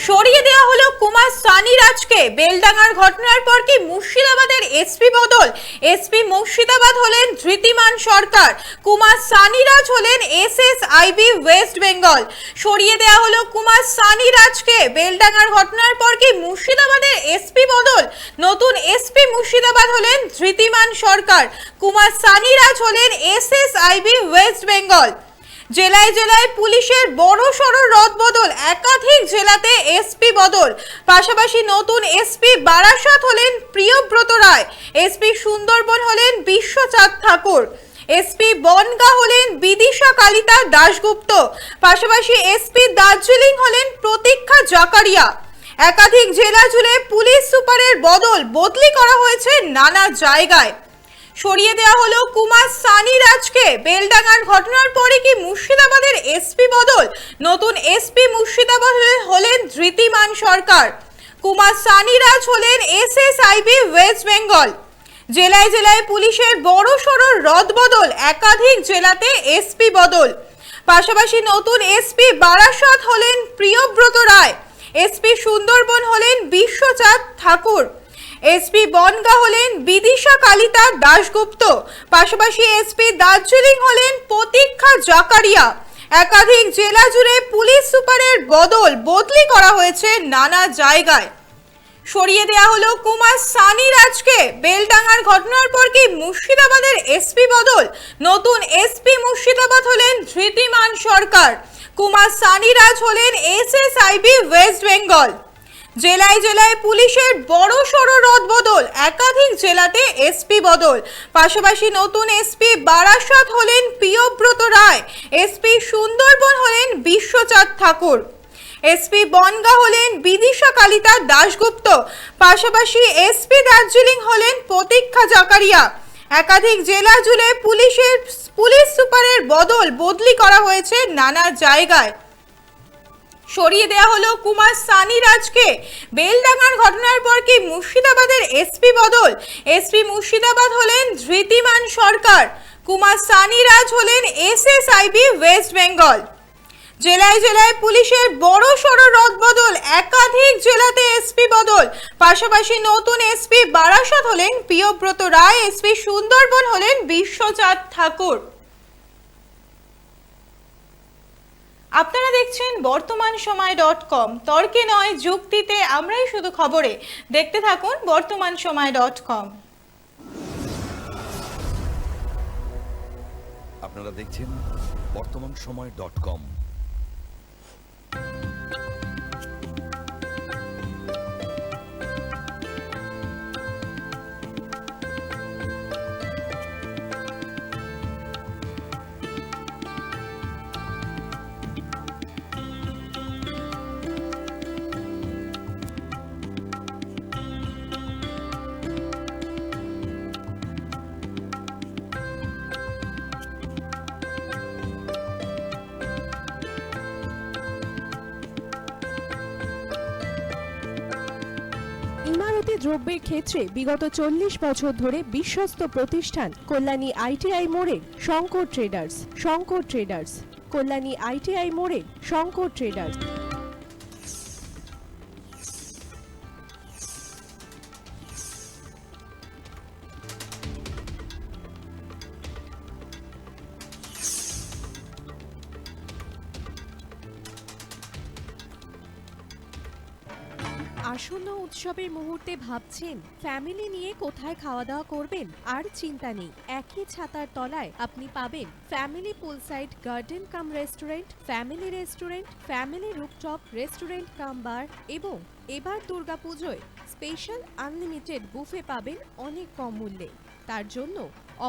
সরিয়ে দেওয়া হলো কুমার সানি রাজকে। বেলডাঙ্গার ঘটনার পর কি মুর্শিদাবাদের এসপি বদল? এসপি মুর্শিদাবাদ হলেন ধৃতিমান সরকার, কুমার সানি রাজ হলেন এসএসআইবি ওয়েস্ট বেঙ্গল। সরিয়ে দেওয়া হলো কুমার সানি রাজকে। বেলডাঙ্গার ঘটনার পর কি মুর্শিদাবাদের এসপি বদল? নতুন এসপি মুর্শিদাবাদ হলেন ধৃতিমান সরকার, কুমার সানি রাজ হলেন এসএসআইবি ওয়েস্ট বেঙ্গল। জেলায় জেলায় পুলিশের বড়সড় রদবদল, একাধিক জেলাতে এসপি বদল। পাশাপাশি নতুন এসপি বারাসাত হলেন প্রিয়ব্রত রায়, এসপি সুন্দরবন হলেন বিশ্বচাঁদ ঠাকুর, এসপি বনগা হলেন বিদিশা কালিতা দাশগুপ্ত। পাশাপাশি এসপি দার্জিলিং হলেন প্রতীক্ষা জাকারিয়া। একাধিক জেলা জুড়ে পুলিশ সুপারের বদলি করা হয়েছে নানা জায়গায়। সরিয়ে দেওয়া হলো কুমার সানি রাজকে। বেলডাঙ্গার ঘটনার পরে কি মুর্শিদাবাদের এসপি বদল? নতুন এসপি মুর্শিদাবাদ হলেন ধৃতিমান সরকার, কুমার সানি রাজ হলেন এসএসআইবি ওয়েস্ট বেঙ্গল। জেলায় জেলায় পুলিশের বড়সড় রদবদল, একাধিক জেলাতে এসপি বদল। পাশাপাশি নতুন এসপি বারাসাত হলেন প্রিয়ব্রত রায়, এসপি সুন্দরবন হলেন বিশ্বচাঁদ ঠাকুর, এসপি বনগা হলেন বিদিশা কালিতা দাশগুপ্ত। পাশাপাশি এসপি দার্জিলিং হলেন প্রতীক্ষা জাকারিয়া। একাধিক জেলা জুড়ে পুলিশ সুপারের বদলি করা হয়েছে নানা জায়গায়। সরিয়ে দেওয়া হলো কুমার সানি রাজকে। বেলডাঙ্গার ঘটনার পর কি মুর্শিদাবাদের এসপি বদল? নতুন এসপি মুর্শিদাবাদ হলেন ধৃতিমান সরকার, কুমার সানি রাজ হলেন এসএসআইবি ওয়েস্ট বেঙ্গল। জেলায় জেলায় পুলিশের বড়সড় রদবদল, একাধিক জেলাতে এসপি বদল। পাশাপাশি নতুন এসপি বারাসাত হলেন প্রিয়ব্রত রায়, এসপি সুন্দরবন হলেন বিশ্বচাঁদ ঠাকুর, এসপি বনগা হলেন বিদিশা কালিতা দাশগুপ্ত। পাশাপাশি এসপি দার্জিলিং হলেন প্রতীক্ষা জাকারিয়া। একাধিক জেলা জুড়ে পুলিশ সুপারের বদলি করা হয়েছে নানা জায়গায়। সরিয়ে দেওয়া হলো কুমার সানি রাজকে। বেলডাঙ্গার ঘটনার পর কি মুর্শিদাবাদের এসপি বদল? এসপি মুর্শিদাবাদ হলেন ধৃতিমান সরকার, কুমার সানি রাজ হলেন এসএসআইবি ওয়েস্ট বেঙ্গল। জেলায় জেলায় পুলিশের বড়সড় রদবদল, একাধিক জেলাতে এসপি বদল। পাশাপাশি নতুন এসপি বারাসাত হলেন প্রিয়ব্রত রায়, এসপি সুন্দরবন হলেন বিশ্বচাঁদ ঠাকুর। আপনারা দেখছেন বর্তমানসময়.com। তর্কে নয়, যুক্তিতে আমরাই শুধু খবরে। দেখতে থাকুন বর্তমানসময়.com। আপনারা দেখছেন বর্তমানসময়.com। ইমারতি দ্রব্যের ক্ষেত্রে বিগত 40 বছর ধরে বিশ্বস্ত প্রতিষ্ঠান কল্যাণী আইটিআই মোড়ে শঙ্কর ট্রেডার্স, কল্যাণী আইটিআই মোড়ে শঙ্কর ট্রেডার্স। আসন্ন উৎসবের মুহূর্তে ভাবছেন ফ্যামিলি নিয়ে কোথায় খাওয়া দাওয়া করবেন? আর চিন্তা নেই, একই ছাতার তলায় আপনি পাবেন family poolside garden cum restaurant, family rooftop restaurant cum bar এবং এবার দুর্গাপুজোয় স্পেশাল আনলিমিটেড বুফে পাবেন অনেক কম মূল্যে। তার জন্য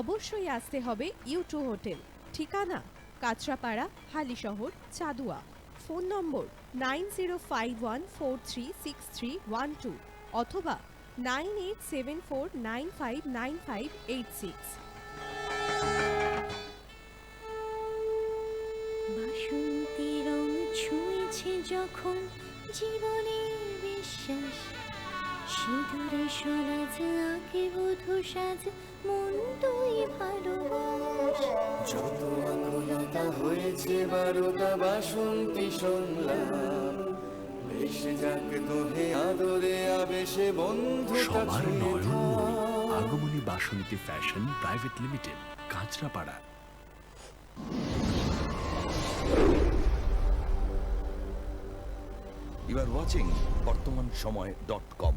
অবশ্যই আসতে হবে U2 হোটেল। ঠিকানা কাঁচরাপাড়া, হালিশহর, চাদুয়া। ফোন নম্বর 9051436312 অথবা 9874959586। বাসন্তী রং ছুঁয়েছে যখন জীবনের বিশ্বাস, সিঁদুরে সরাজ আঁকে বধূ সাজ, মন তুই ভালোবাস। যত আকুলতা হয়েছে বারোটা বাসন্তী শুনলাম, বেশ মিশে যাক দোহে আদরে আবেশে বন্ধুটা সবার ছুঁয়ে নয়নমণি থাক। Agamani Basanti fashion private limited, Kanchrapara. You are watching বর্তমান সময়.com